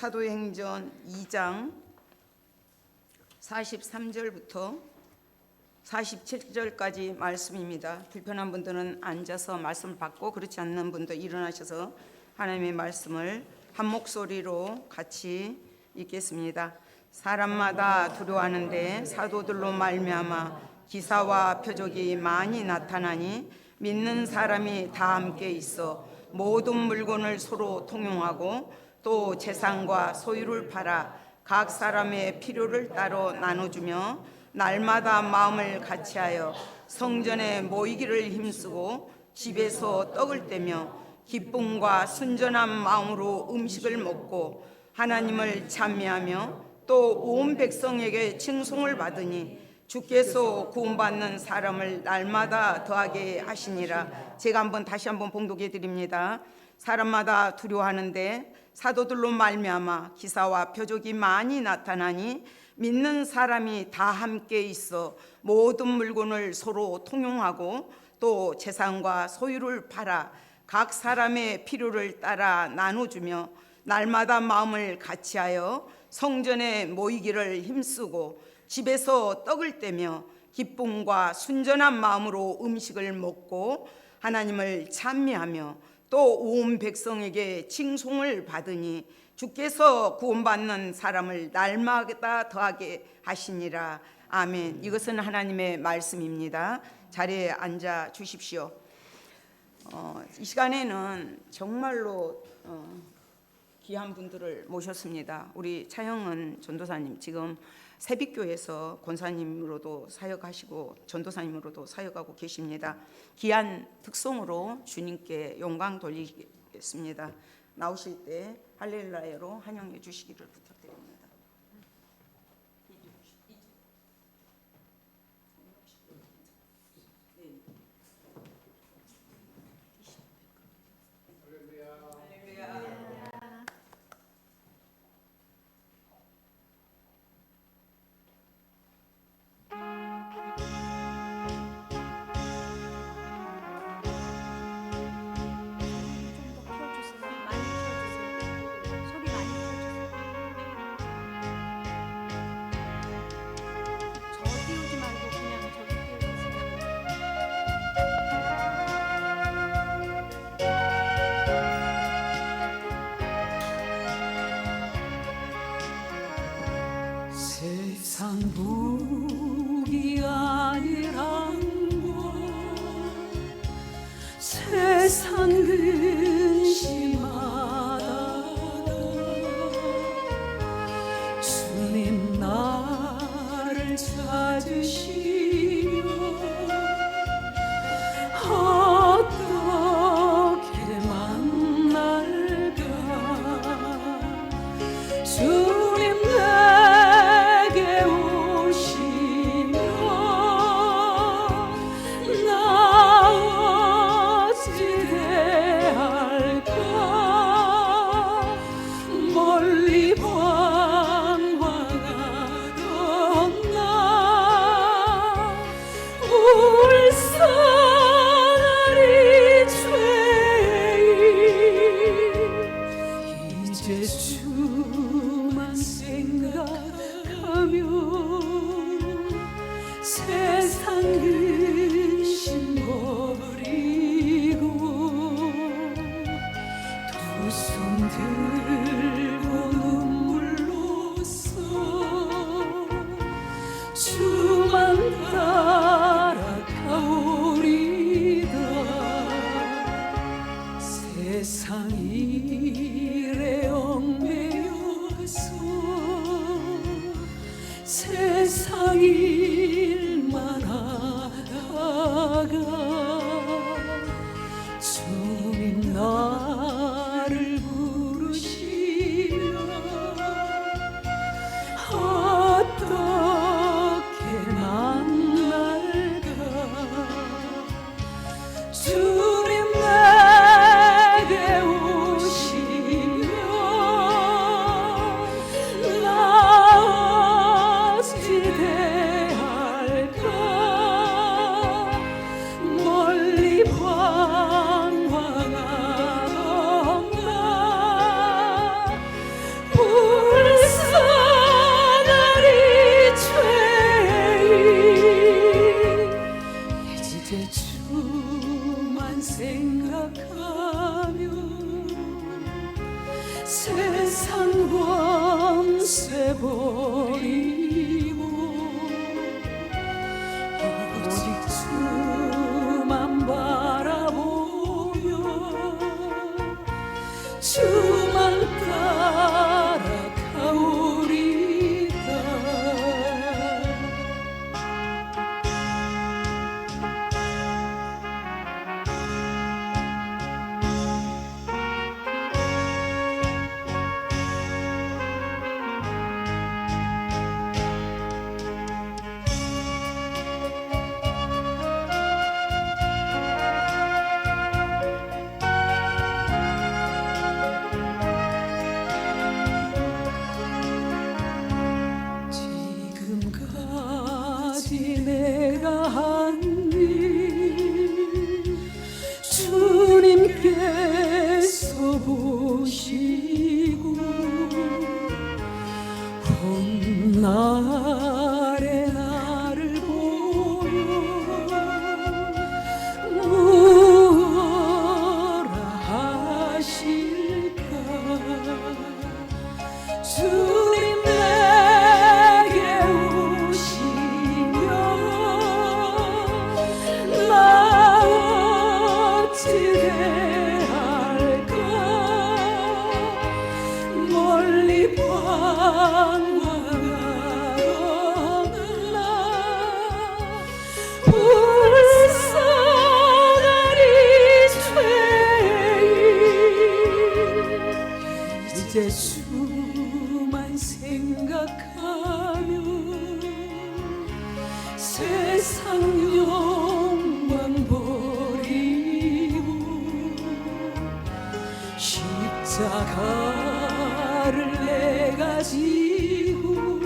사도행전 2장 43절부터 47절까지 말씀입니다. 불편한 분들은 앉아서 말씀을 받고 그렇지 않는 분도 일어나셔서 하나님의 말씀을 한 목소리로 같이 읽겠습니다. 사람마다 두려워하는데 사도들로 말미암아 기사와 표적이 많이 나타나니 믿는 사람이 다 함께 있어 모든 물건을 서로 통용하고 또 재산과 소유를 팔아 각 사람의 필요를 따로 나눠주며 날마다 마음을 같이하여 성전에 모이기를 힘쓰고 집에서 떡을 떼며 기쁨과 순전한 마음으로 음식을 먹고 하나님을 찬미하며 또 온 백성에게 칭송을 받으니 주께서 구원받는 사람을 날마다 더하게 하시니라. 제가 다시 한번 봉독해 드립니다. 사람마다 두려워하는데 사도들로 말미암아 기사와 표적이 많이 나타나니 믿는 사람이 다 함께 있어 모든 물건을 서로 통용하고 또 재산과 소유를 팔아 각 사람의 필요를 따라 나눠주며 날마다 마음을 같이하여 성전에 모이기를 힘쓰고 집에서 떡을 떼며 기쁨과 순전한 마음으로 음식을 먹고 하나님을 찬미하며 또 온 백성에게 칭송을 받으니 주께서 구원받는 사람을 날마다 더하게 하시니라. 아멘. 이것은 하나님의 말씀입니다. 자리에 앉아 주십시오. 이 시간에는 정말로 귀한 분들을 모셨습니다. 우리 차영은 전도사님 지금 새빛교회에서 권사님으로도 사역하시고 전도사님으로도 사역하고 계십니다. 귀한 특송으로 주님께 영광 돌리겠습니다. 나오실 때 할렐루야로 환영해 주시기를 부탁드립니다. 세상 복이 아니란 것 세상 근심하다 주님 나를 찾으시며 어떻게 만날까 주님 내게 오시며 나 어찌 대할까 멀리 방황하던 나 울산하리 죄인 이제 주만 생각하며 세상 근심 버리고 두 손 들고 눈물로써 주만 따라가오리다. 세상 일에 얽매여서 세상 일만 하다가 주님 나를 부르시 세상 범죄 버리고 오직 주만 바라보며 주만 따라가오리다. 지금까지 내가 한 일 주님께서 보시고 훗날에 나를 보며 무엇라 하실까. 주님 내게 오시면 나 어찌 대할까. 멀리 방황하던 나 불쌍하리 죄인. 이제 주만 생각하며 세상 영광 버리고 십자가를 내가 지고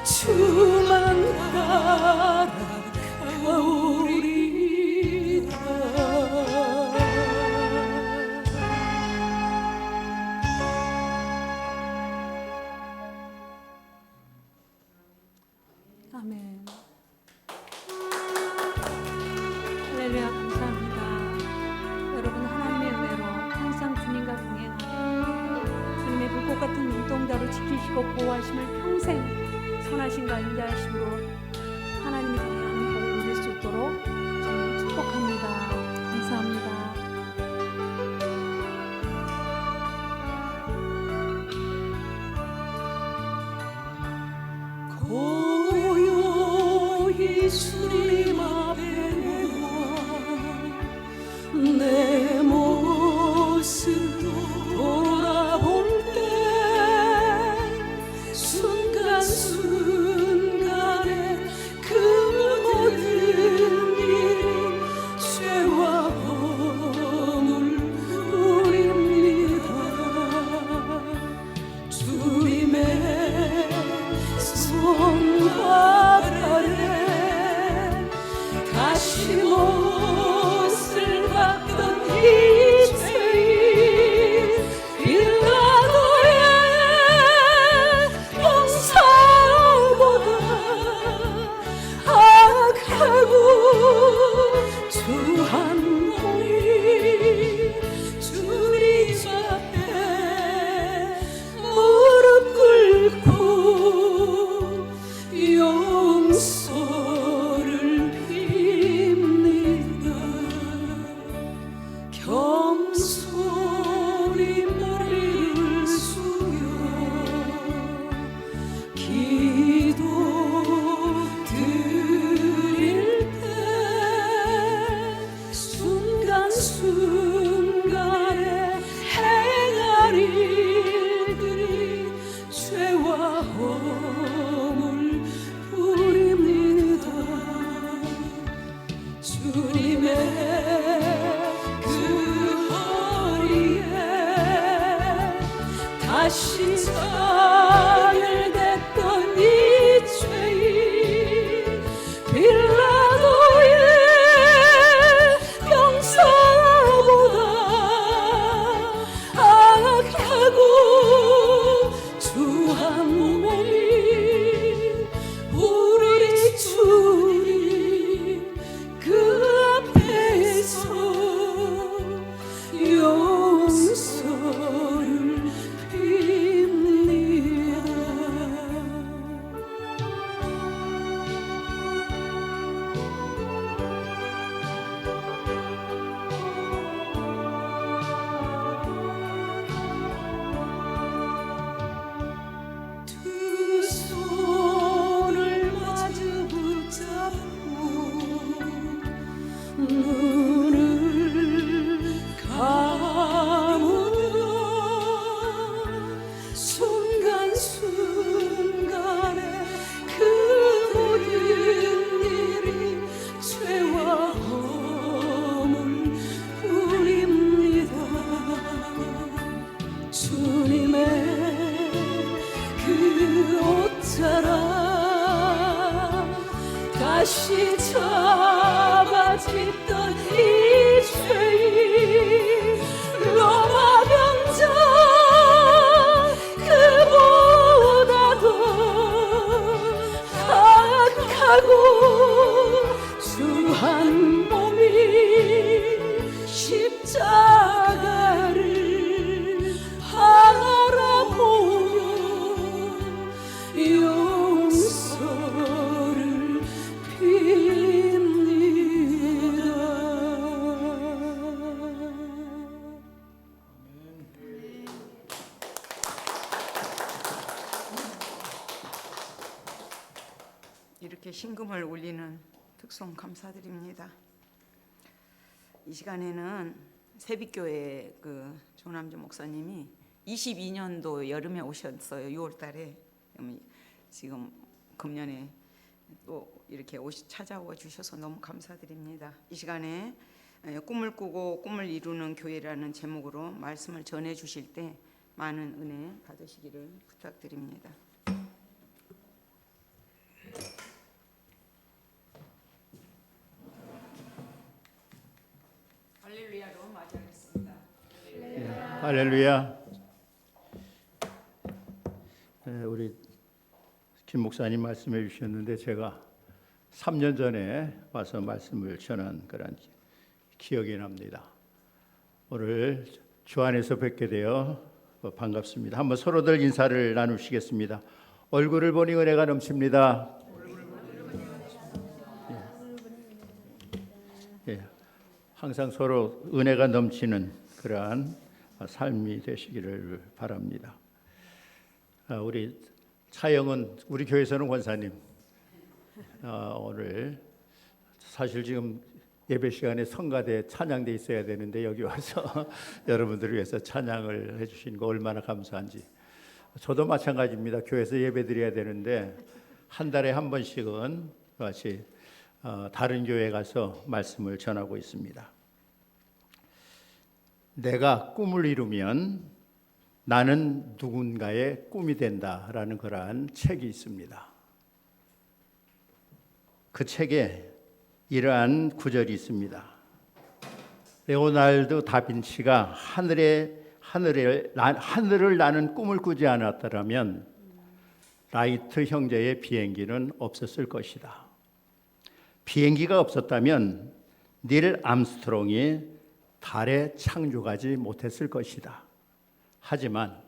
주만 따라가오리다. 아멘. 할렐루야. 감사합니다. 여러분, 하나님의 은혜로 항상 주님과 동행하고 주님의 불꽃 같은 눈동자로 지키시고 보호하심을 평생 선하신가 인자하심으로 하나님이 동행하는 복을 누릴 수 있도록 저는 축복합니다. 감사합니다. 고요히 주님 앞에 내 모습 돌아볼 때 순간순간에 그 모든 일이 죄와 허물 뿌립니다. 주님의 손과 발에 다시 못을 받던 이 죄인 빌라도의 용서보다 악하고 주 한 몸이 주님 앞에 무릎 꿇고 용서를 빕니다. 겸손히 머리를 숙여 기도 드릴 때 순간순간에 행할 일들이 죄와 허물 뿌립니다. 주님의 그 허리에 다시 차별됐던 이 죄인 빌라도의 용서보다 악하고 주 한 몸이 우리 주님 그 앞에서 용서를 다시 잡아짓던 이 죄인 로마 병장 그보다도 악하고 주한 몸이 십자가를 바라보며 용서를 빕니다. 이렇게 신금을 울리는 특송 감사드립니다. 이 시간에는 세빛교회 그 조남주 목사님이 22년도 여름에 오셨어요. 6월달에. 지금 금년에 또 이렇게 찾아와 주셔서 너무 감사드립니다. 이 시간에 꿈을 꾸고 꿈을 이루는 교회라는 제목으로 말씀을 전해 주실 때 많은 은혜 받으시기를 부탁드립니다. 할렐루야로 맞이하겠습니다. 할렐루야. 우리 김 목사님 말씀해 주셨는데 제가 3년 전에 와서 말씀을 전한 그런 기억이 납니다. 오늘 주 안에서 뵙게 되어 반갑습니다. 한번 서로들 인사를 나누시겠습니다. 얼굴을 보니 은혜가 넘칩니다. 예. 항상 서로 은혜가 넘치는 그러한 삶이 되시기를 바랍니다. 우리 차영은 우리 교회에서는 권사님 오늘 사실 지금 예배 시간에 성가대 찬양대 있어야 되는데 여기 와서 여러분들을 위해서 찬양을 해주신 거 얼마나 감사한지. 저도 마찬가지입니다. 교회에서 예배 드려야 되는데 한 달에 한 번씩은 같이 다른 교회에 가서 말씀을 전하고 있습니다. 내가 꿈을 이루면 나는 누군가의 꿈이 된다라는 그러한 책이 있습니다. 그 책에 이러한 구절이 있습니다. 레오나르도 다빈치가 하늘을 나는 꿈을 꾸지 않았더라면 라이트 형제의 비행기는 없었을 것이다. 비행기가 없었다면 닐 암스트롱이 달에 착륙하지 못했을 것이다. 하지만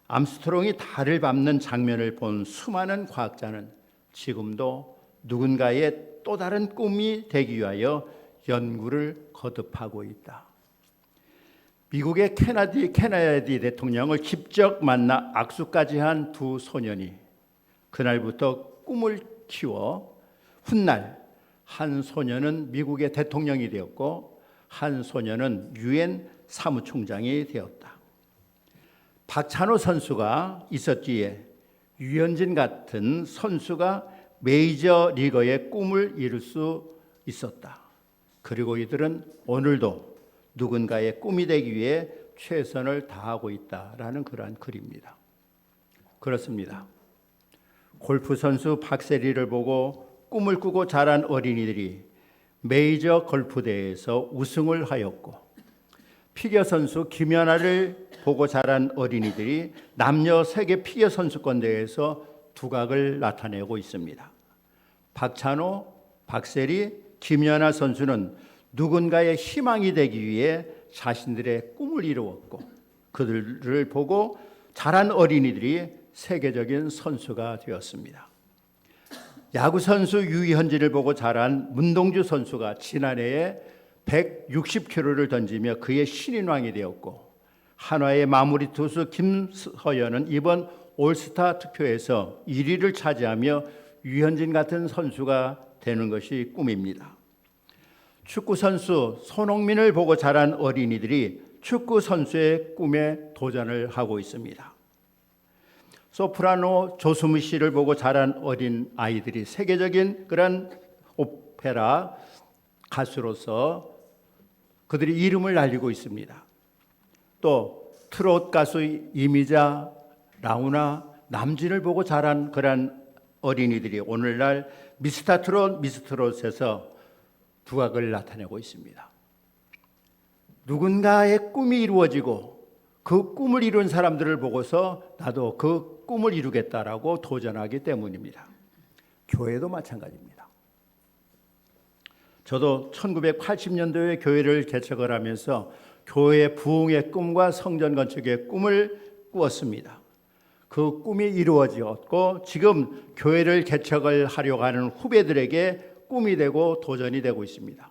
암스트롱이 달을 밟는 장면을 본 수많은 과학자는 지금도 누군가의 또 다른 꿈이 되기 위하여 연구를 거듭하고 있다. 미국의 케네디 대통령을 직접 만나 악수까지 한 두 소년이 그날부터 꿈을 키워 훗날 한 소년은 미국의 대통령이 되었고 한 소년은 유엔 사무총장이 되었다. 박찬호 선수가 있었기에 유현진 같은 선수가 메이저 리거의 꿈을 이룰 수 있었다. 그리고 이들은 오늘도 누군가의 꿈이 되기 위해 최선을 다하고 있다라는 그러한 글입니다. 그렇습니다. 골프 선수 박세리를 보고 꿈을 꾸고 자란 어린이들이 메이저 골프 대회에서 우승을 하였고, 피겨 선수 김연아를 보고 자란 어린이들이 남녀 세계 피겨 선수권 대회에서 두각을 나타내고 있습니다. 박찬호, 박세리, 김연아 선수는 누군가의 희망이 되기 위해 자신들의 꿈을 이루었고 그들을 보고 자란 어린이들이 세계적인 선수가 되었습니다. 야구 선수 유현진을 보고 자란 문동주 선수가 지난해에 160km를 던지며 그의 신인왕이 되었고, 한화의 마무리 투수 김서현은 이번 올스타 투표에서 1위를 차지하며 유현진 같은 선수가 되는 것이 꿈입니다. 축구 선수 손흥민을 보고 자란 어린이들이 축구 선수의 꿈에 도전을 하고 있습니다. 소프라노 조수미 씨를 보고 자란 어린 아이들이 세계적인 그런 오페라 가수로서 그들이 이름을 날리고 있습니다. 또 트롯 가수 이미자, 라우나, 남진을 보고 자란 그런 어린이들이 오늘날 미스터트롯에서 두각을 나타내고 있습니다. 누군가의 꿈이 이루어지고 그 꿈을 이룬 사람들을 보고서 나도 그 꿈을 이루겠다라고 도전하기 때문입니다. 교회도 마찬가지입니다. 저도 1980년도에 교회를 개척을 하면서 교회 부흥의 꿈과 성전 건축의 꿈을 꾸었습니다. 그 꿈이 이루어졌고 지금 교회를 개척을 하려고 하는 후배들에게 꿈이 되고 도전이 되고 있습니다.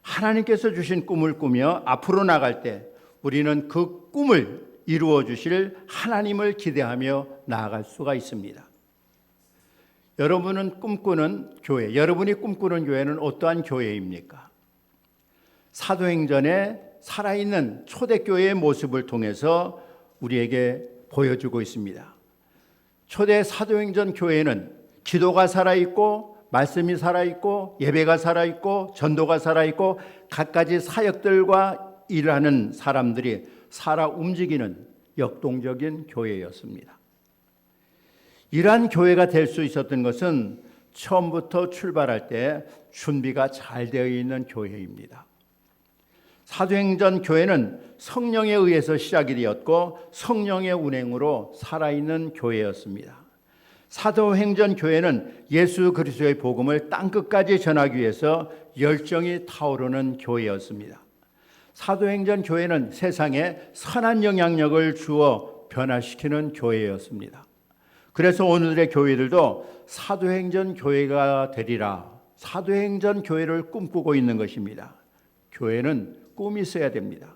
하나님께서 주신 꿈을 꾸며 앞으로 나갈 때 우리는 그 꿈을 이루어 주실 하나님을 기대하며 나아갈 수가 있습니다. 여러분이 꿈꾸는 교회는 어떠한 교회입니까? 사도행전의 살아있는 초대교회의 모습을 통해서 우리에게 보여주고 있습니다. 초대 사도행전 교회는 기도가 살아있고 말씀이 살아있고 예배가 살아있고 전도가 살아있고 갖가지 사역들과 일하는 사람들이 살아 움직이는 역동적인 교회였습니다. 이러한 교회가 될 수 있었던 것은 처음부터 출발할 때 준비가 잘 되어 있는 교회입니다. 사도행전 교회는 성령에 의해서 시작이 되었고 성령의 운행으로 살아있는 교회였습니다. 사도행전 교회는 예수 그리스도의 복음을 땅끝까지 전하기 위해서 열정이 타오르는 교회였습니다. 사도행전 교회는 세상에 선한 영향력을 주어 변화시키는 교회였습니다. 그래서 오늘의 교회들도 사도행전 교회가 되리라, 사도행전 교회를 꿈꾸고 있는 것입니다. 교회는 꿈이 있어야 됩니다.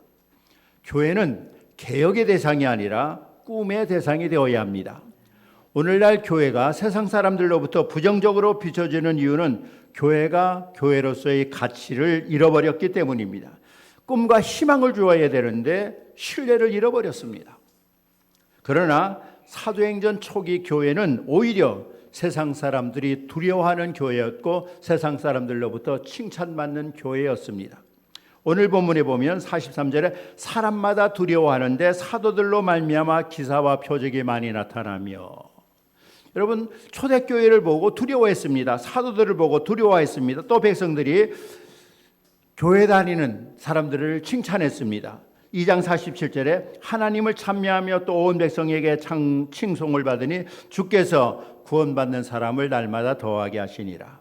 교회는 개혁의 대상이 아니라 꿈의 대상이 되어야 합니다. 오늘날 교회가 세상 사람들로부터 부정적으로 비춰지는 이유는 교회가 교회로서의 가치를 잃어버렸기 때문입니다. 꿈과 희망을 주어야 되는데 신뢰를 잃어버렸습니다. 그러나 사도행전 초기 교회는 오히려 세상 사람들이 두려워하는 교회였고 세상 사람들로부터 칭찬받는 교회였습니다. 오늘 본문에 보면 43절에 사람마다 두려워하는데 사도들로 말미암아 기사와 표적이 많이 나타나며, 여러분 초대교회를 보고 두려워했습니다. 사도들을 보고 두려워했습니다. 또 백성들이 교회 다니는 사람들을 칭찬했습니다. 2장 47절에 하나님을 찬미하며 또 온 백성에게 칭송을 받으니 주께서 구원받는 사람을 날마다 더하게 하시니라.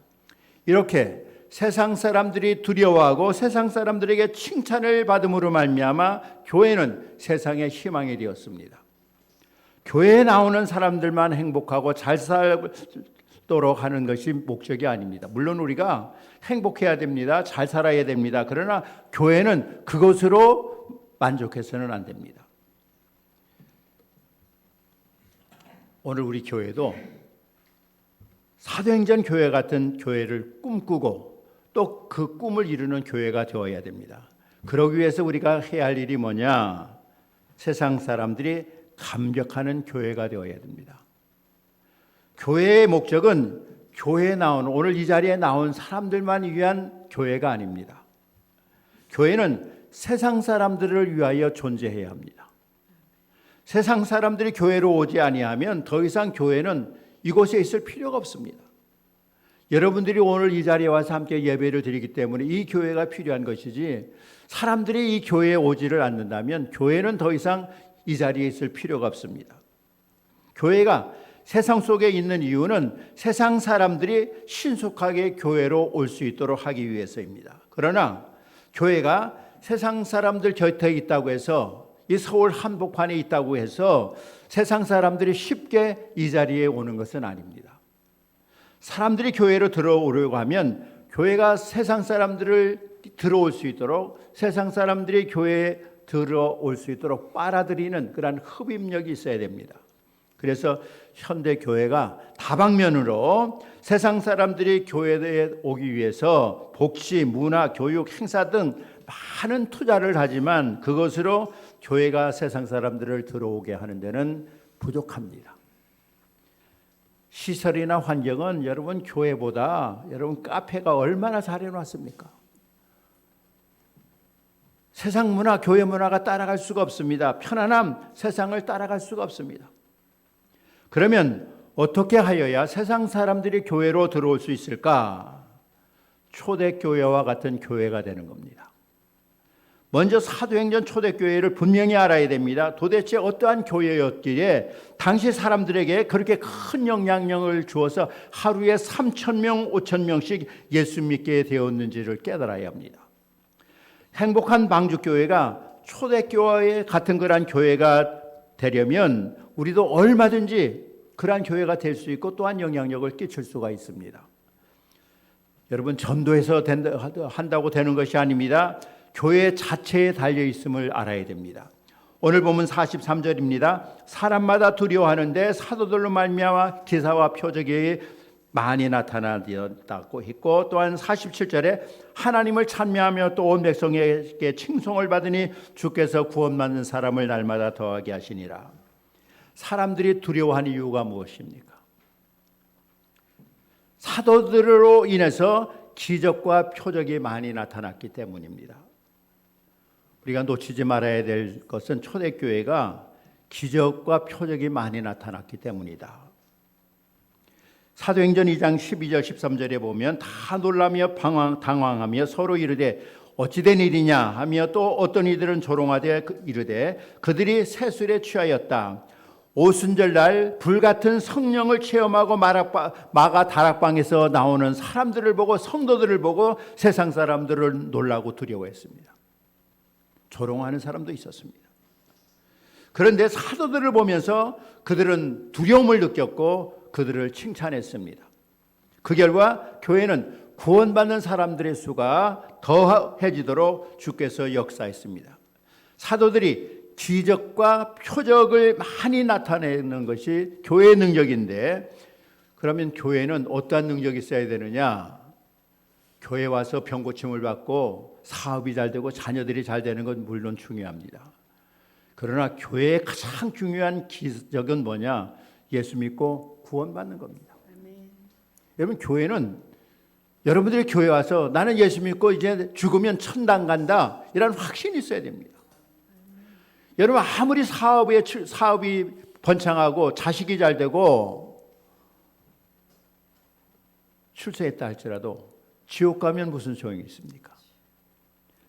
이렇게 세상 사람들이 두려워하고 세상 사람들에게 칭찬을 받음으로 말미암아 교회는 세상의 희망이 되었습니다. 교회에 나오는 사람들만 행복하고 잘 살도록 하는 것이 목적이 아닙니다. 물론 우리가 행복해야 됩니다. 잘 살아야 됩니다. 그러나 교회는 그것으로 만족해서는 안 됩니다. 오늘 우리 교회도 사도행전 교회 같은 교회를 꿈꾸고 또 그 꿈을 이루는 교회가 되어야 됩니다. 그러기 위해서 우리가 해야 할 일이 뭐냐? 세상 사람들이 감격하는 교회가 되어야 됩니다. 교회의 목적은 교회에 나온, 오늘 이 자리에 나온 사람들만 위한 교회가 아닙니다. 교회는 세상 사람들을 위하여 존재해야 합니다. 세상 사람들이 교회로 오지 아니하면 더 이상 교회는 이곳에 있을 필요가 없습니다. 여러분들이 오늘 이 자리에 와서 함께 예배를 드리기 때문에 이 교회가 필요한 것이지, 사람들이 이 교회에 오지를 않는다면 교회는 더 이상 이 자리에 있을 필요가 없습니다. 교회가 세상 속에 있는 이유는 세상 사람들이 신속하게 교회로 올 수 있도록 하기 위해서입니다. 그러나 교회가 세상 사람들 곁에 있다고 해서, 이 서울 한복판에 있다고 해서 세상 사람들이 쉽게 이 자리에 오는 것은 아닙니다. 사람들이 교회로 들어오려고 하면 교회가 세상 사람들을 들어올 수 있도록, 세상 사람들이 교회에 들어올 수 있도록 빨아들이는 그러한 흡입력이 있어야 됩니다. 그래서 현대 교회가 다방면으로 세상 사람들이 교회에 오기 위해서 복지, 문화, 교육, 행사 등 많은 투자를 하지만 그것으로 교회가 세상 사람들을 들어오게 하는 데는 부족합니다. 시설이나 환경은 여러분 교회보다 여러분 카페가 얼마나 잘 해놨습니까? 세상 문화, 교회 문화가 따라갈 수가 없습니다. 편안함, 세상을 따라갈 수가 없습니다. 그러면 어떻게 하여야 세상 사람들이 교회로 들어올 수 있을까? 초대교회와 같은 교회가 되는 겁니다. 먼저 사도행전 초대교회를 분명히 알아야 됩니다. 도대체 어떠한 교회였기에 당시 사람들에게 그렇게 큰 영향력을 주어서 하루에 3,000명, 5,000명씩 예수 믿게 되었는지를 깨달아야 합니다. 행복한 방주교회가 초대교회 같은 그러한 교회가 되려면 우리도 얼마든지 그러한 교회가 될 수 있고 또한 영향력을 끼칠 수가 있습니다. 여러분, 전도해서 한다고 되는 것이 아닙니다. 교회 자체에 달려 있음을 알아야 됩니다. 오늘 보면 43절입니다. 사람마다 두려워하는데 사도들로 말미암아 기사와 표적이 많이 나타나었다고 했고, 또한 47절에 하나님을 찬미하며 또 온 백성에게 칭송을 받으니 주께서 구원받는 사람을 날마다 더하게 하시니라. 사람들이 두려워하는 이유가 무엇입니까? 사도들로 인해서 기적과 표적이 많이 나타났기 때문입니다. 우리가 놓치지 말아야 될 것은 초대교회가 기적과 표적이 많이 나타났기 때문이다. 사도행전 2장 12절 13절에 보면 다 놀라며 당황하며 서로 이르되 어찌된 일이냐 하며 또 어떤 이들은 조롱하되 이르되 그들이 세술에 취하였다. 오순절날 불같은 성령을 체험하고 마가 다락방에서 나오는 사람들을 보고 성도들을 보고 세상 사람들을 놀라고 두려워했습니다. 조롱하는 사람도 있었습니다. 그런데 사도들을 보면서 그들은 두려움을 느꼈고 그들을 칭찬했습니다. 그 결과 교회는 구원받는 사람들의 수가 더해지도록 주께서 역사했습니다. 사도들이 기적과 표적을 많이 나타내는 것이 교회의 능력인데, 그러면 교회는 어떠한 능력이 있어야 되느냐? 교회 와서 병고침을 받고 사업이 잘 되고 자녀들이 잘 되는 건 물론 중요합니다. 그러나 교회의 가장 중요한 기적은 뭐냐? 예수 믿고 구원받는 겁니다. 여러분, 교회는 여러분들이 교회 와서 나는 예수 믿고 이제 죽으면 천당 간다, 이런 확신이 있어야 됩니다. 여러분, 아무리 사업이 번창하고 자식이 잘 되고 출세했다 할지라도 지옥 가면 무슨 소용이 있습니까?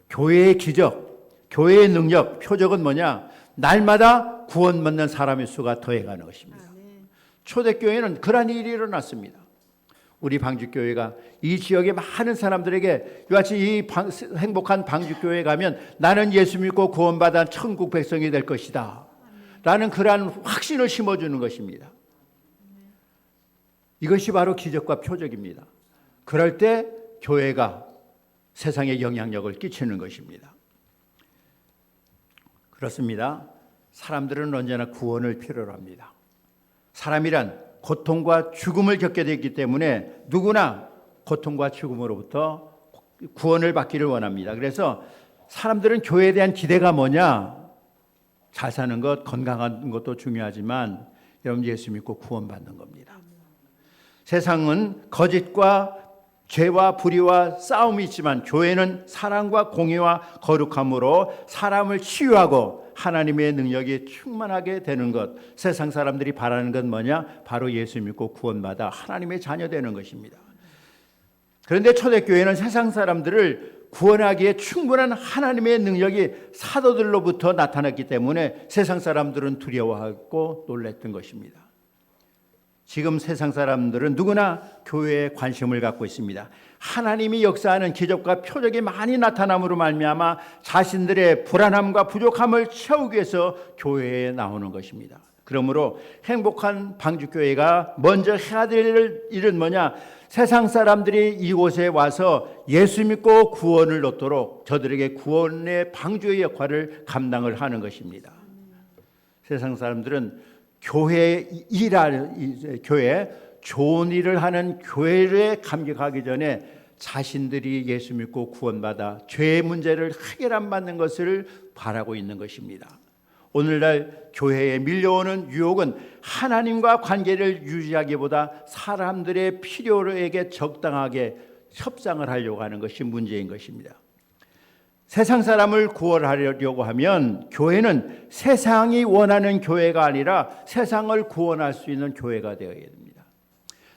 교회의 기적, 교회의 능력, 표적은 뭐냐? 날마다 구원받는 사람의 수가 더해가는 것입니다. 초대교회는 그러한 일이 일어났습니다. 우리 방주교회가 이 지역의 많은 사람들에게 이같이 이 행복한 방주교회에 가면 나는 예수 믿고 구원받아 천국 백성이 될 것이다 라는 그러한 확신을 심어주는 것입니다. 이것이 바로 기적과 표적입니다. 그럴 때 교회가 세상에 영향력을 끼치는 것입니다. 그렇습니다. 사람들은 언제나 구원을 필요로 합니다. 사람이란 고통과 죽음을 겪게 되기 때문에 누구나 고통과 죽음으로부터 구원을 받기를 원합니다. 그래서 사람들은 교회에 대한 기대가 뭐냐? 잘 사는 것, 건강한 것도 중요하지만 여러분, 예수 믿고 구원받는 겁니다. 세상은 거짓과 죄와 불의와 싸움이 있지만 교회는 사랑과 공의와 거룩함으로 사람을 치유하고 하나님의 능력이 충만하게 되는 것. 세상 사람들이 바라는 건 뭐냐? 바로 예수 믿고 구원받아 하나님의 자녀 되는 것입니다. 그런데 초대교회는 세상 사람들을 구원하기에 충분한 하나님의 능력이 사도들로부터 나타났기 때문에 세상 사람들은 두려워하고 놀랐던 것입니다. 지금 세상 사람들은 누구나 교회에 관심을 갖고 있습니다. 하나님이 역사하는 기적과 표적이 많이 나타남으로 말미암아 자신들의 불안함과 부족함을 채우기 위해서 교회에 나오는 것입니다. 그러므로 행복한 방주교회가 먼저 해야 될 일은 뭐냐? 세상 사람들이 이곳에 와서 예수 믿고 구원을 얻도록 저들에게 구원의 방주의 역할을 감당을 하는 것입니다. 세상 사람들은 교회 좋은 일을 하는 교회에 감격하기 전에 자신들이 예수 믿고 구원받아 죄의 문제를 해결 안 받는 것을 바라고 있는 것입니다. 오늘날 교회에 밀려오는 유혹은 하나님과 관계를 유지하기보다 사람들의 필요에게 적당하게 협상을 하려고 하는 것이 문제인 것입니다. 세상 사람을 구원하려고 하면 교회는 세상이 원하는 교회가 아니라 세상을 구원할 수 있는 교회가 되어야 됩니다.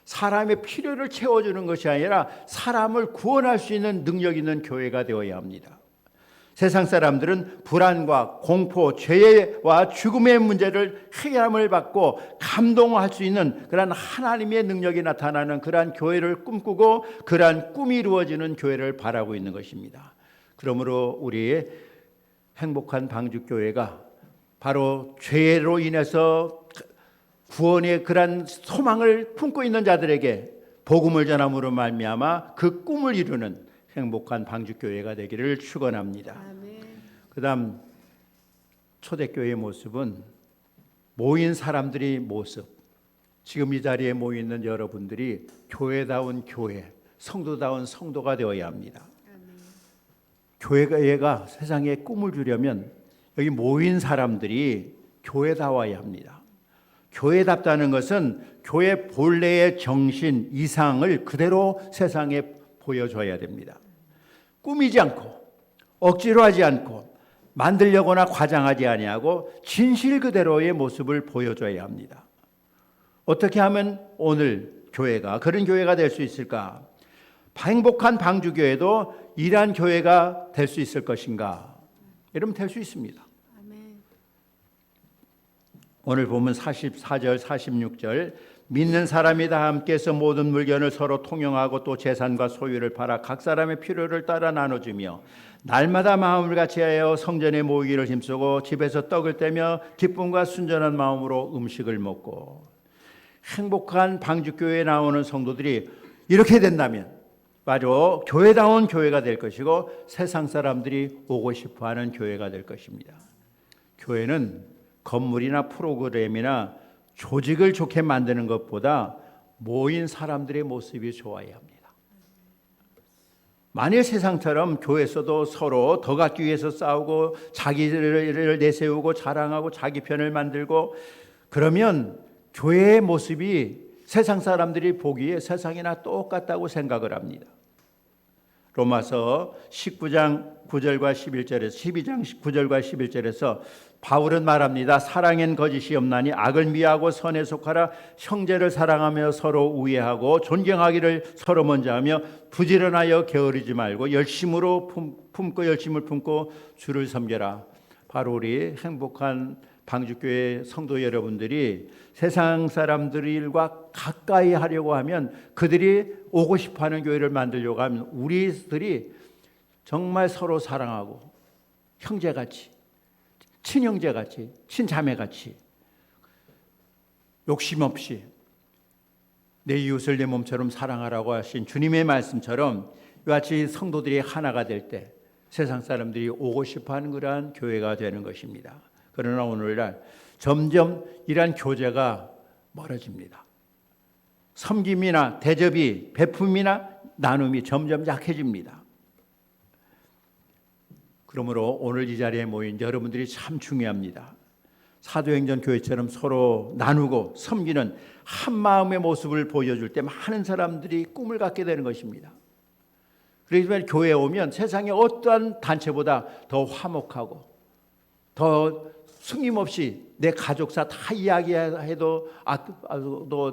사람의 필요를 채워주는 것이 아니라 사람을 구원할 수 있는 능력 있는 교회가 되어야 합니다. 세상 사람들은 불안과 공포, 죄와 죽음의 문제를 해결함을 받고 감동할 수 있는 그러한 하나님의 능력이 나타나는 그러한 교회를 꿈꾸고 그러한 꿈이 이루어지는 교회를 바라고 있는 것입니다. 그러므로 우리의 행복한 방주교회가 바로 죄로 인해서 구원의 그러한 소망을 품고 있는 자들에게 복음을 전함으로 말미암아 그 꿈을 이루는 행복한 방주교회가 되기를 축원합니다. 그다음 초대교회의 모습은 모인 사람들의 모습. 지금 이 자리에 모여 있는 여러분들이 교회다운 교회, 성도다운 성도가 되어야 합니다. 교회가 세상에 꿈을 주려면 여기 모인 사람들이 교회다워야 합니다. 교회답다는 것은 교회 본래의 정신, 이상을 그대로 세상에 보여줘야 됩니다. 꾸미지 않고 억지로 하지 않고 만들려거나 과장하지 아니하고 진실 그대로의 모습을 보여줘야 합니다. 어떻게 하면 오늘 교회가 그런 교회가 될 수 있을까? 행복한 방주교회도 이러한 교회가 될 수 있을 것인가? 여러분 될 수 있습니다. 오늘 보면 44절 46절 믿는 사람이 다 함께해서 모든 물건을 서로 통용하고 또 재산과 소유를 팔아 각 사람의 필요를 따라 나눠주며 날마다 마음을 같이하여 성전에 모이기를 힘쓰고 집에서 떡을 떼며 기쁨과 순전한 마음으로 음식을 먹고. 행복한 방주교회에 나오는 성도들이 이렇게 된다면 바로 교회다운 교회가 될 것이고 세상 사람들이 오고 싶어하는 교회가 될 것입니다. 교회는 건물이나 프로그램이나 조직을 좋게 만드는 것보다 모인 사람들의 모습이 좋아야 합니다. 만일 세상처럼 교회에서도 서로 더 갖기 위해서 싸우고 자기를 내세우고 자랑하고 자기 편을 만들고 그러면 교회의 모습이 세상 사람들이 보기에 세상이나 똑같다고 생각을 합니다. 로마서 19장 9절과 11절에서 12장 9절과 11절에서 바울은 말합니다. 사랑엔 거짓이 없나니 악을 미워하고 선에 속하라. 형제를 사랑하며 서로 우애하고 존경하기를 서로 먼저 하며 부지런하여 게으르지 말고 열심을 품고 주를 섬겨라. 바로 우리 행복한 방주교회 성도 여러분들이 세상 사람들과 가까이 하려고 하면 그들이 오고 싶어하는 교회를 만들려고 하면 우리들이 정말 서로 사랑하고 형제같이 친형제같이 친자매같이 욕심 없이 내 이웃을 내 몸처럼 사랑하라고 하신 주님의 말씀처럼 이같이 성도들이 하나가 될 때 세상 사람들이 오고 싶어하는 그러한 교회가 되는 것입니다. 그러나 오늘날 점점 이러한 교제가 멀어집니다. 섬김이나 대접이 베품이나 나눔이 점점 약해집니다. 그러므로 오늘 이 자리에 모인 여러분들이 참 중요합니다. 사도행전 교회처럼 서로 나누고 섬기는 한 마음의 모습을 보여줄 때 많은 사람들이 꿈을 갖게 되는 것입니다. 그래서 교회에 오면 세상의 어떠한 단체보다 더 화목하고 더 숨김없이 내 가족사 다 이야기해도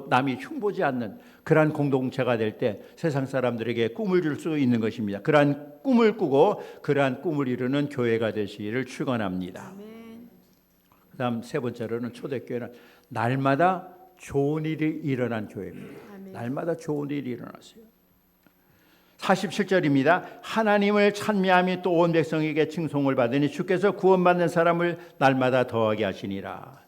남이 흉보지 않는 그러한 공동체가 될 때 세상 사람들에게 꿈을 줄 수 있는 것입니다. 그러한 꿈을 꾸고 그러한 꿈을 이루는 교회가 되시기를 축원합니다. 그다음 세 번째로는 초대교회는 날마다 좋은 일이 일어난 교회입니다. 날마다 좋은 일이 일어났어요. 47절입니다. 하나님을 찬미함이 또 온 백성에게 칭송을 받으니 주께서 구원받는 사람을 날마다 더하게 하시니라.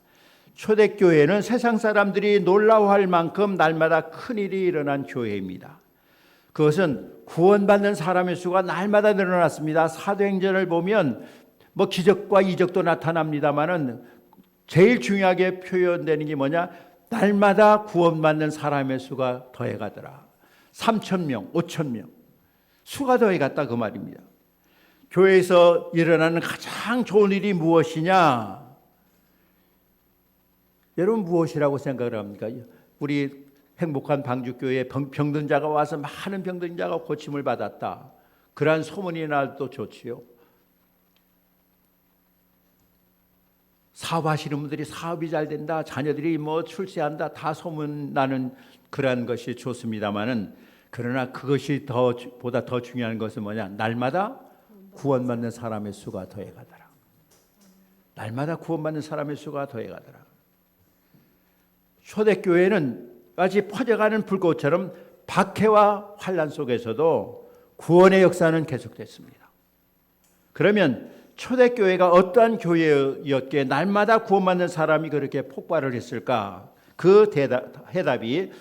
초대교회는 세상 사람들이 놀라워할 만큼 날마다 큰일이 일어난 교회입니다. 그것은 구원받는 사람의 수가 날마다 늘어났습니다. 사도행전을 보면 기적과 이적도 나타납니다마는 제일 중요하게 표현되는 게 뭐냐? 날마다 구원받는 사람의 수가 더해가더라. 3,000명, 5,000명 수가 더해갔다 그 말입니다. 교회에서 일어나는 가장 좋은 일이 무엇이냐? 여러분 무엇이라고 생각을 합니까? 우리 행복한 방주교회에 병든 자가 와서 많은 병든 자가 고침을 받았다. 그러한 소문이 나도 좋지요. 사업하시는 분들이 사업이 잘 된다, 자녀들이 뭐 출세한다, 다 소문나는 그러한 것이 좋습니다만은, 그러나 그것이 보다 더 중요한 것은 뭐냐? 날마다 구원받는 사람의 수가 더해가더라. 날마다 구원받는 사람의 수가 더해가더라. 초대교회는 마치 퍼져가는 불꽃처럼 박해와 환난 속에서도 구원의 역사는 계속됐습니다. 그러면 초대교회가 어떠한 교회였기에 날마다 구원받는 사람이 그렇게 폭발을 했을까? 그 해답이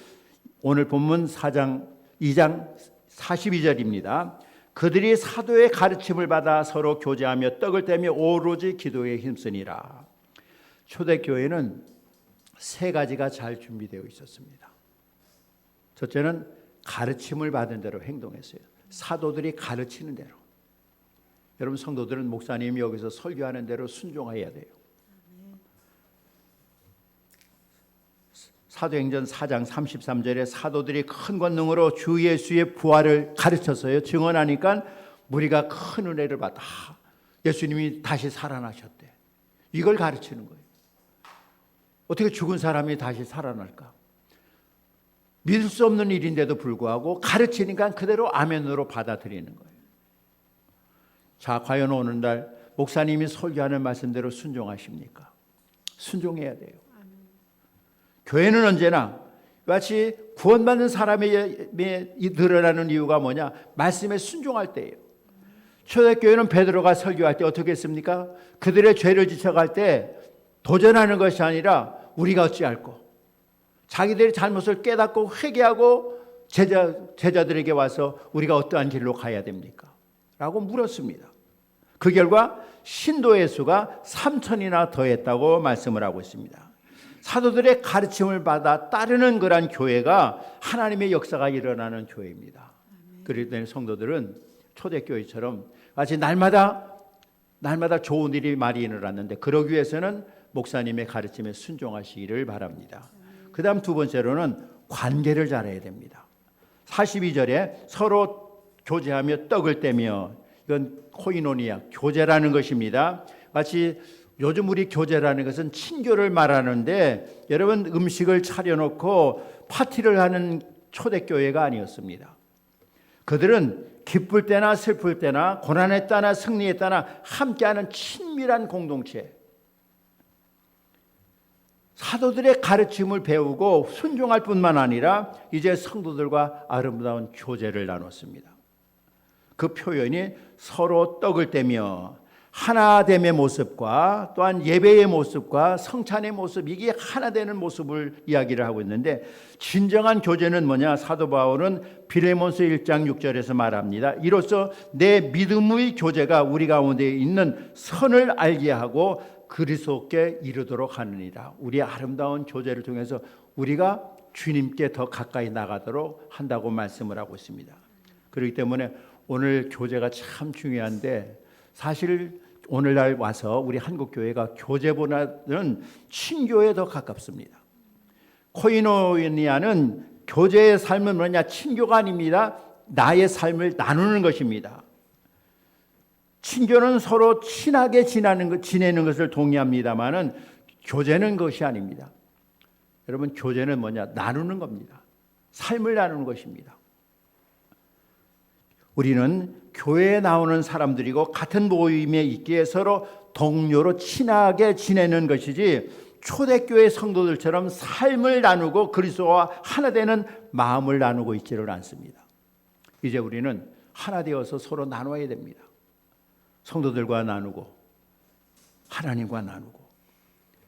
오늘 본문 2장 42절입니다. 그들이 사도의 가르침을 받아 서로 교제하며 떡을 떼며 오로지 기도에 힘쓰니라. 초대교회는 세 가지가 잘 준비되어 있었습니다. 첫째는 가르침을 받은 대로 행동했어요. 사도들이 가르치는 대로. 여러분 성도들은 목사님이 여기서 설교하는 대로 순종해야 돼요. 사도행전 4장 33절에 사도들이 큰 권능으로 주 예수의 부활을 가르쳤어요. 증언하니까 무리가 큰 은혜를 받아. 예수님이 다시 살아나셨대. 이걸 가르치는 거예요. 어떻게 죽은 사람이 다시 살아날까? 믿을 수 없는 일인데도 불구하고 가르치니까 그대로 아멘으로 받아들이는 거예요. 자, 과연 오늘날 목사님이 설교하는 말씀대로 순종하십니까? 순종해야 돼요. 교회는 언제나 마치 구원받는 사람이 늘어나는 이유가 뭐냐? 말씀에 순종할 때예요. 초대교회는 베드로가 설교할 때 어떻게 했습니까? 그들의 죄를 지적할 때 도전하는 것이 아니라 우리가 어찌할꼬? 자기들의 잘못을 깨닫고 회개하고 제자들에게 와서 우리가 어떠한 길로 가야 됩니까? 라고 물었습니다. 그 결과 신도의 수가 3,000이나 더했다고 말씀을 하고 있습니다. 사도들의 가르침을 받아 따르는 그런 교회가 하나님의 역사가 일어나는 교회입니다. 그렇기 때문에 성도들은 초대교회처럼 마치 날마다 좋은 일이 많이 일어났는데 그러기 위해서는 목사님의 가르침에 순종하시기를 바랍니다. 그 다음 두 번째로는 관계를 잘해야 됩니다. 42절에 서로 교제하며 떡을 떼며, 이건 코이노니아, 교제라는 것입니다. 마치 요즘 우리 교제라는 것은 친교를 말하는데, 여러분 음식을 차려놓고 파티를 하는 초대교회가 아니었습니다. 그들은 기쁠 때나 슬플 때나 고난했다나 승리했다나 함께하는 친밀한 공동체, 사도들의 가르침을 배우고 순종할 뿐만 아니라 이제 성도들과 아름다운 교제를 나눴습니다. 그 표현이 서로 떡을 떼며 하나됨의 모습과 또한 예배의 모습과 성찬의 모습, 이게 하나 되는 모습을 이야기를 하고 있는데, 진정한 교제는 뭐냐? 사도 바울은 빌레몬서 1장 6절에서 말합니다. 이로써 내 믿음의 교제가 우리 가운데 있는 선을 알게 하고 그리스도께 이르도록 하느니라. 우리의 아름다운 교제를 통해서 우리가 주님께 더 가까이 나가도록 한다고 말씀을 하고 있습니다. 그렇기 때문에 오늘 교제가 참 중요한데, 사실 오늘날 와서 우리 한국교회가 교제보다는 친교에 더 가깝습니다. 코이노니아는 교제의 삶은 뭐냐? 친교가 아닙니다. 나의 삶을 나누는 것입니다. 친교는 서로 친하게 지내는 것을 동의합니다만은 교제는 그것이 아닙니다. 여러분, 교제는 뭐냐? 나누는 겁니다. 삶을 나누는 것입니다. 우리는 교회에 나오는 사람들이고 같은 모임에 있기에 서로 동료로 친하게 지내는 것이지, 초대교회 성도들처럼 삶을 나누고 그리스도와 하나 되는 마음을 나누고 있지를 않습니다. 이제 우리는 하나 되어서 서로 나눠야 됩니다. 성도들과 나누고 하나님과 나누고,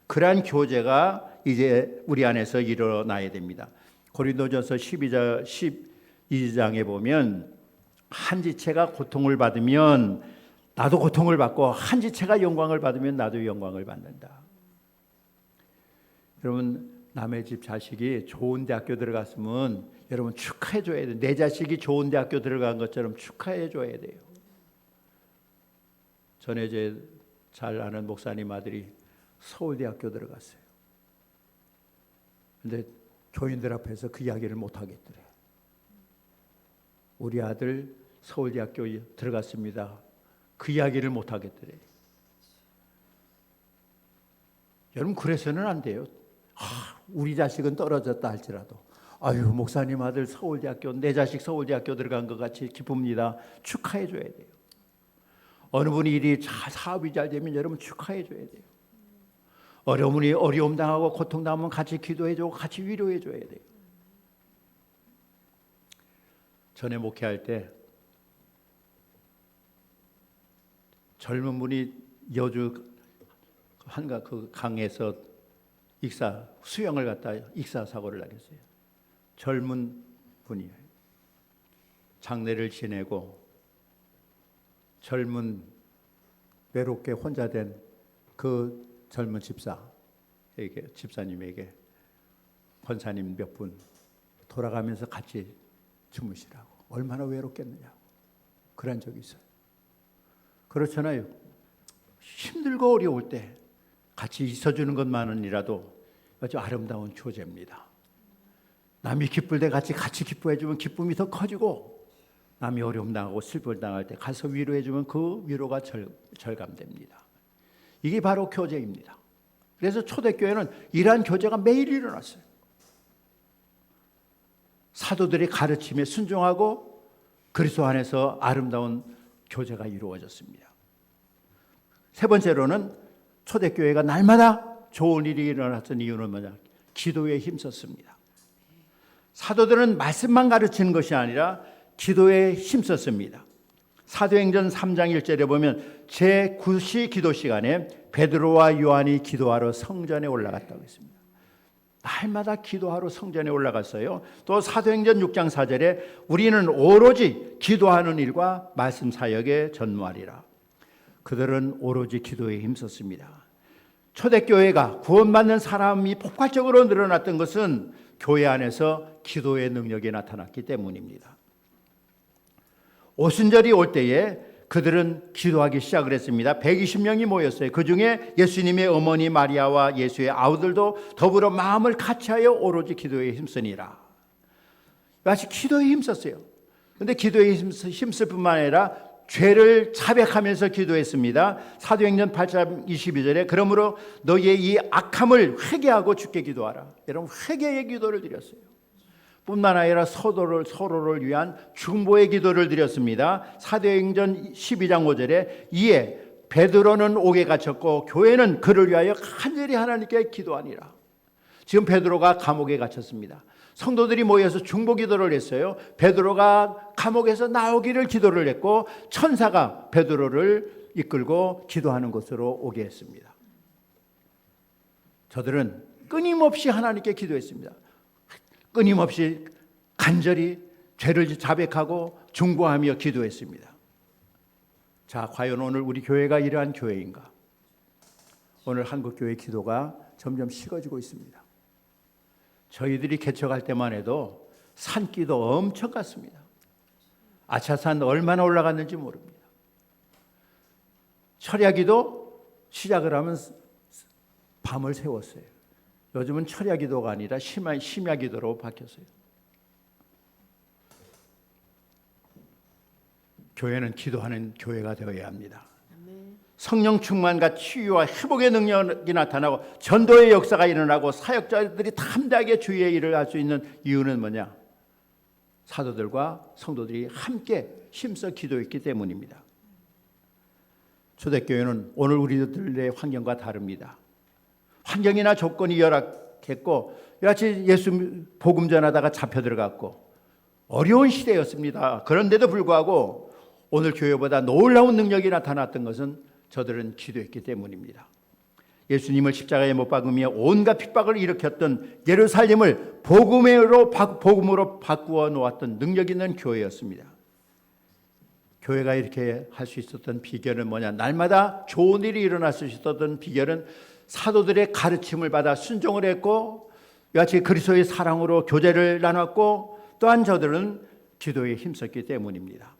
그러한 교제가 이제 우리 안에서 일어나야 됩니다. 고린도전서 12장에 보면 한 지체가 고통을 받으면 나도 고통을 받고, 한 지체가 영광을 받으면 나도 영광을 받는다. 여러분, 남의 집 자식이 좋은 대학교 들어갔으면 여러분 축하해 줘야 돼요. 내 자식이 좋은 대학교 들어간 것처럼 축하해 줘야 돼요. 전에 제 잘 아는 목사님 아들이 서울대학교 들어갔어요. 근데 교인들 앞에서 그 이야기를 못 하겠더래요. 우리 아들 서울대학교 들어갔습니다. 그 이야기를 못 하겠더래요. 여러분 그래서는 안 돼요. 우리 자식은 떨어졌다 할지라도 아유 목사님 아들 서울대학교, 내 자식 서울대학교 들어간 것 같이 기쁩니다. 축하해 줘야 돼요. 어느 분이 일이 사업이 잘 되면 여러분 축하해 줘야 돼요. 어려움이 어려움 당하고 고통 당하면 같이 기도해 주고 같이 위로해 줘야 돼요. 전에 목회할 때 젊은 분이 여주 한가 그 강에서 수영을 갔다 익사 사고를 당했어요. 젊은 분이에요. 장례를 지내고 젊은 외롭게 혼자 된 그 젊은 집사님에게 권사님 몇 분 돌아가면서 같이 주무시라고, 얼마나 외롭겠느냐고 그런 적이 있어요. 그렇잖아요. 힘들고 어려울 때 같이 있어주는 것만은이라도 아주 아름다운 교제입니다. 남이 기쁠 때 같이 기뻐해주면 기쁨이 더 커지고, 남이 어려움 당하고 슬픔을 당할 때 가서 위로해주면 그 위로가 절감됩니다. 이게 바로 교제입니다. 그래서 초대교회는 이러한 교제가 매일 일어났어요. 사도들의 가르침에 순종하고 그리스도 안에서 아름다운 교제가 이루어졌습니다. 세 번째로는 초대교회가 날마다 좋은 일이 일어났던 이유는 뭐냐? 기도에 힘썼습니다. 사도들은 말씀만 가르치는 것이 아니라 기도에 힘썼습니다. 사도행전 3장 1절에 보면 제9시 기도 시간에 베드로와 요한이 기도하러 성전에 올라갔다고 했습니다. 날마다 기도하러 성전에 올라갔어요. 또 사도행전 6장 4절에 우리는 오로지 기도하는 일과 말씀 사역에 전무하리라. 그들은 오로지 기도에 힘썼습니다. 초대교회가 구원받는 사람이 폭발적으로 늘어났던 것은 교회 안에서 기도의 능력이 나타났기 때문입니다. 오순절이 올 때에 그들은 기도하기 시작을 했습니다. 120명이 모였어요. 그 중에 예수님의 어머니 마리아와 예수의 아우들도 더불어 마음을 같이하여 오로지 기도에 힘쓰니라. 마치 기도에 힘썼어요. 그런데 기도에 힘쓸 뿐만 아니라 죄를 자백하면서 기도했습니다. 사도행전 8장 22절에 그러므로 너희의 이 악함을 회개하고 주께 기도하라. 여러분 회개의 기도를 드렸어요. 뿐만 아니라 서로를 위한 중보의 기도를 드렸습니다. 사도행전 12장 5절에 이에 베드로는 옥에 갇혔고 교회는 그를 위하여 간절히 하나님께 기도하니라. 지금 베드로가 감옥에 갇혔습니다. 성도들이 모여서 중보 기도를 했어요. 베드로가 감옥에서 나오기를 기도를 했고 천사가 베드로를 이끌고 기도하는 곳으로 오게 했습니다. 저들은 끊임없이 하나님께 기도했습니다. 끊임없이 간절히 죄를 자백하고 중보하며 기도했습니다. 자, 과연 오늘 우리 교회가 이러한 교회인가? 오늘 한국교회 기도가 점점 식어지고 있습니다. 저희들이 개척할 때만 해도 산기도 엄청 갔습니다. 아차산 얼마나 올라갔는지 모릅니다. 철야기도 시작을 하면 밤을 새웠어요. 요즘은 철야기도가 아니라 심야기도로 바뀌었어요. 교회는 기도하는 교회가 되어야 합니다. 성령 충만과 치유와 회복의 능력이 나타나고 전도의 역사가 일어나고 사역자들이 담대하게 주의 일을 할 수 있는 이유는 뭐냐? 사도들과 성도들이 함께 힘써 기도했기 때문입니다. 초대교회는 오늘 우리들의 환경과 다릅니다. 환경이나 조건이 열악했고 여하튼 예수 복음 전하다가 잡혀 들어갔고 어려운 시대였습니다. 그런데도 불구하고 오늘 교회보다 놀라운 능력이 나타났던 것은 저들은 기도했기 때문입니다. 예수님을 십자가에 못 박으며 온갖 핍박을 일으켰던 예루살렘을 복음으로 바꾸어 놓았던 능력 있는 교회였습니다. 교회가 이렇게 할 수 있었던 비결은 뭐냐? 날마다 좋은 일이 일어날 수 있었던 비결은 사도들의 가르침을 받아 순종을 했고 이같이 그리스도의 사랑으로 교제를 나눴고 또한 저들은 기도에 힘썼기 때문입니다.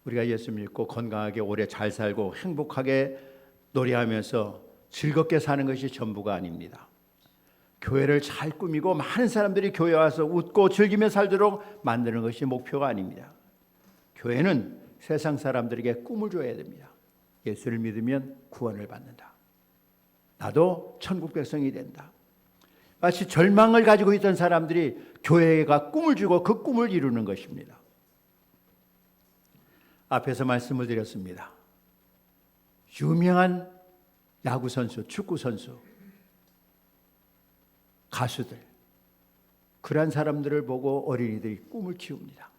우리가 예수 믿고 건강하게 오래 잘 살고 행복하게 노래하면서 즐겁게 사는 것이 전부가 아닙니다. 교회를 잘 꾸미고 많은 사람들이 교회에 와서 웃고 즐기며 살도록 만드는 것이 목표가 아닙니다. 교회는 세상 사람들에게 꿈을 줘야 됩니다. 예수를 믿으면 구원을 받는다. 나도 천국 백성이 된다. 마치 절망을 가지고 있던 사람들이 교회가 꿈을 주고 그 꿈을 이루는 것입니다. 앞에서 말씀을 드렸습니다. 유명한 야구 선수, 축구 선수, 가수들, 그러한 사람들을 보고 어린이들이 꿈을 키웁니다.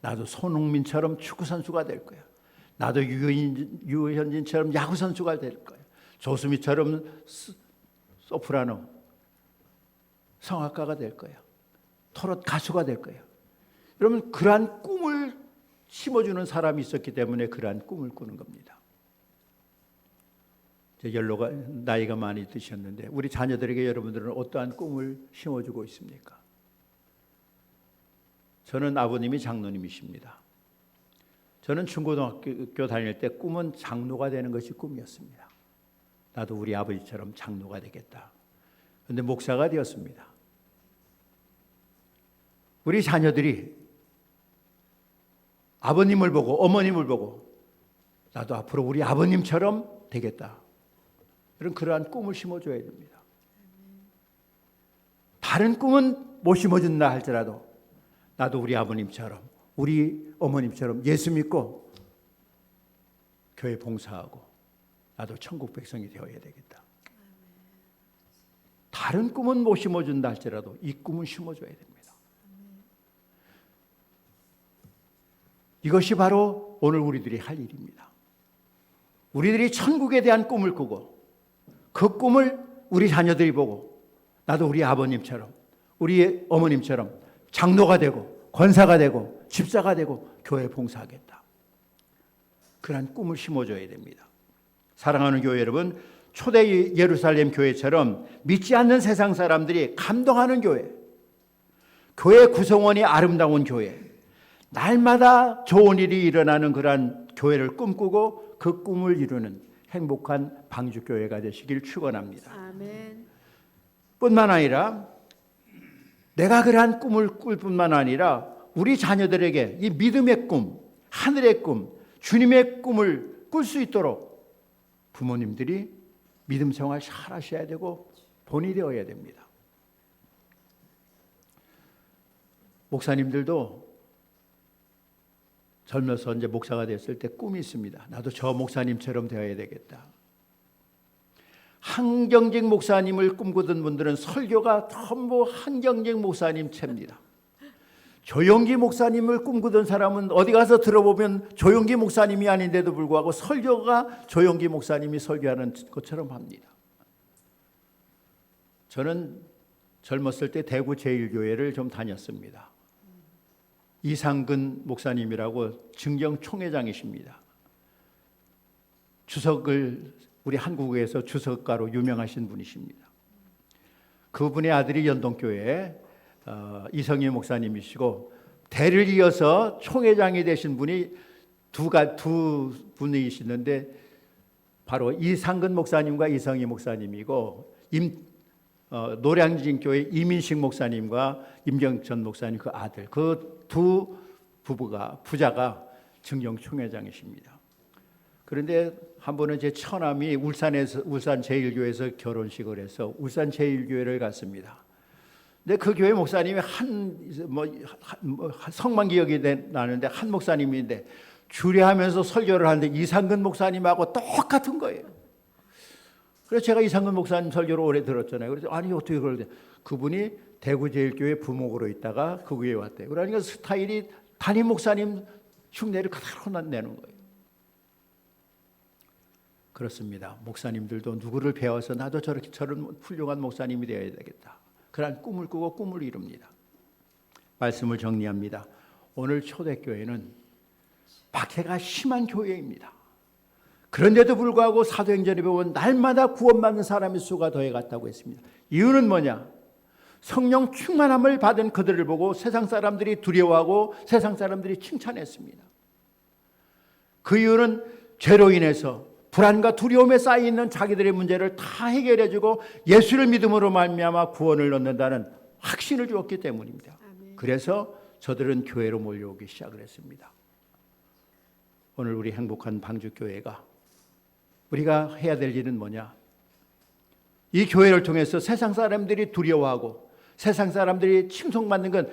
나도 손흥민처럼 축구 선수가 될 거야. 나도 유현진처럼 야구 선수가 될 거야. 조수미처럼 소프라노 성악가가 될 거야. 트로트 가수가 될 거야. 여러분, 그러한 꿈을 심어주는 사람이 있었기 때문에 그러한 꿈을 꾸는 겁니다. 연로가 나이가 많이 드셨는데 우리 자녀들에게 여러분들은 어떠한 꿈을 심어주고 있습니까? 저는 아버님이 장로님이십니다. 저는 중고등학교 다닐 때 꿈은 장로가 되는 것이 꿈이었습니다. 나도 우리 아버지처럼 장로가 되겠다. 그런데 목사가 되었습니다. 우리 자녀들이 아버님을 보고 어머님을 보고 나도 앞으로 우리 아버님처럼 되겠다. 그러한 꿈을 심어줘야 됩니다. 다른 꿈은 못 심어준다 할지라도 나도 우리 아버님처럼 우리 어머님처럼 예수 믿고 교회 봉사하고 나도 천국 백성이 되어야 되겠다. 다른 꿈은 못 심어준다 할지라도 이 꿈은 심어줘야 됩니다. 이것이 바로 오늘 우리들이 할 일입니다. 우리들이 천국에 대한 꿈을 꾸고 그 꿈을 우리 자녀들이 보고 나도 우리 아버님처럼 우리 어머님처럼 장로가 되고 권사가 되고 집사가 되고 교회 봉사하겠다. 그런 꿈을 심어줘야 됩니다. 사랑하는 교회 여러분, 초대 예루살렘 교회처럼 믿지 않는 세상 사람들이 감동하는 교회, 교회 구성원이 아름다운 교회, 날마다 좋은 일이 일어나는 그러한 교회를 꿈꾸고 그 꿈을 이루는 행복한 방주교회가 되시길 축원합니다. 아멘. 뿐만 아니라 내가 그러한 꿈을 꿀 뿐만 아니라 우리 자녀들에게 이 믿음의 꿈, 하늘의 꿈, 주님의 꿈을 꿀 수 있도록 부모님들이 믿음 생활 잘 하셔야 되고 본이 되어야 됩니다. 목사님들도 젊어서 이제 목사가 됐을 때 꿈이 있습니다. 나도 저 목사님처럼 되어야 되겠다. 한경직 목사님을 꿈꾸던 분들은 설교가 전부 한경직 목사님 채입니다. 조용기 목사님을 꿈꾸던 사람은 어디 가서 들어보면 조용기 목사님이 아닌데도 불구하고 설교가 조용기 목사님이 설교하는 것처럼 합니다. 저는 젊었을 때 대구 제1교회를 좀 다녔습니다. 이상근 목사님이라고 증경 총회장이십니다. 주석을 우리 한국에서 주석가로 유명하신 분이십니다. 그분의 아들이 연동교회 이성희 목사님이시고 대를 이어서 총회장이 되신 분이 두 분이시는데 바로 이상근 목사님과 이성희 목사님이고 노량진교회 이민식 목사님과 임경천 목사님 그 아들 그 두 부자가 증경 총회장이십니다. 그런데 한 번은 제 처남이 울산 제1교회에서 결혼식을 해서 울산 제1교회를 갔습니다. 근데 그 교회 목사님이 성만 기억이 나는데 한 목사님인데 주례하면서 설교를 하는데 이상근 목사님하고 똑같은 거예요. 그래서 제가 이상근 목사님 설교를 오래 들었잖아요. 그래서 아니 어떻게 그러지? 그분이 대구 제1교회 부목으로 있다가 그 교회에 왔대요. 그러니까 스타일이 담임 목사님 흉내를 그대로 내는 거예요. 그렇습니다. 목사님들도 누구를 배워서 나도 저런 훌륭한 목사님이 되어야 되겠다. 그런 꿈을 꾸고 꿈을 이룹니다. 말씀을 정리합니다. 오늘 초대교회는 박해가 심한 교회입니다. 그런데도 불구하고 사도행전에 보면 날마다 구원받는 사람의 수가 더해갔다고 했습니다. 이유는 뭐냐? 성령 충만함을 받은 그들을 보고 세상 사람들이 두려워하고 세상 사람들이 칭찬했습니다. 그 이유는 죄로 인해서 불안과 두려움에 쌓여있는 자기들의 문제를 다 해결해주고 예수를 믿음으로 말미암아 구원을 얻는다는 확신을 주었기 때문입니다. 그래서 저들은 교회로 몰려오기 시작을 했습니다. 오늘 우리 행복한 방주교회가 우리가 해야 될 일은 뭐냐? 이 교회를 통해서 세상 사람들이 두려워하고 세상 사람들이 침송받는 건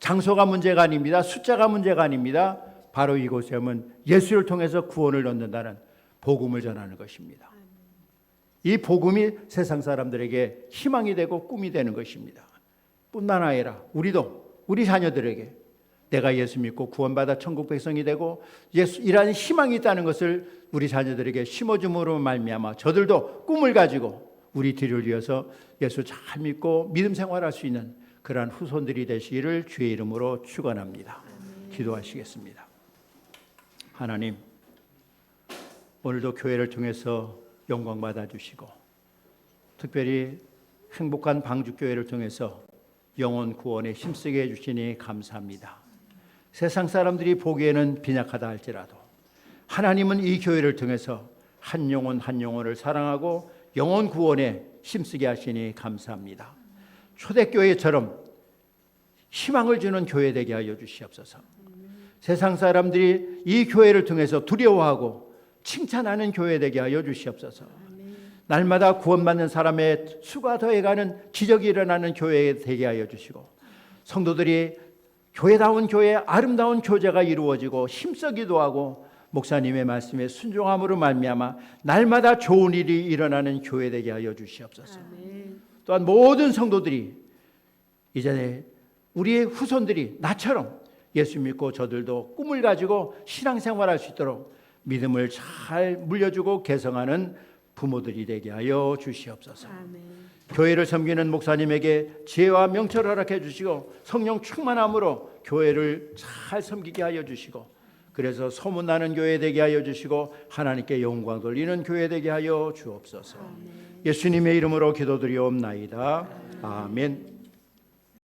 장소가 문제가 아닙니다. 숫자가 문제가 아닙니다. 바로 이곳에 오면 예수를 통해서 구원을 얻는다는 복음을 전하는 것입니다. 이 복음이 세상 사람들에게 희망이 되고 꿈이 되는 것입니다. 뿐만 아니라 우리도 우리 자녀들에게 내가 예수 믿고 구원받아 천국 백성이 되고 이러한 희망이 있다는 것을 우리 자녀들에게 심어줌으로 말미암아 저들도 꿈을 가지고 우리 뒤를 이어서 예수 잘 믿고 믿음 생활할 수 있는 그러한 후손들이 되시기를 주의 이름으로 축원합니다. 기도하시겠습니다. 하나님, 오늘도 교회를 통해서 영광 받아주시고 특별히 행복한 방주교회를 통해서 영혼 구원에 힘쓰게 해주시니 감사합니다. 세상 사람들이 보기에는 빈약하다 할지라도 하나님은 이 교회를 통해서 한 영혼 한 영혼을 사랑하고 영혼 구원에 힘쓰게 하시니 감사합니다. 초대교회처럼 희망을 주는 교회 되게 하여 주시옵소서. 세상 사람들이 이 교회를 통해서 두려워하고 칭찬하는 교회 되게 하여 주시옵소서. 날마다 구원받는 사람의 수가 더해가는 기적이 일어나는 교회 되게 하여 주시고 성도들이 교회다운 교회 아름다운 교제가 이루어지고 힘써 기도하고 목사님의 말씀에 순종함으로 말미암아 날마다 좋은 일이 일어나는 교회 되게 하여 주시옵소서. 또한 모든 성도들이 이제 우리의 후손들이 나처럼 예수 믿고 저들도 꿈을 가지고 신앙생활할 수 있도록 믿음을 잘 물려주고 개성하는 부모들이 되게 하여 주시옵소서. 교회를 섬기는 목사님에게 지혜와 명철을 허락해 주시고 성령 충만함으로 교회를 잘 섬기게 하여 주시고 그래서 소문나는 교회 되게 하여 주시고 하나님께 영광 돌리는 교회 되게 하여 주옵소서. 예수님의 이름으로 기도드리옵나이다. 아멘.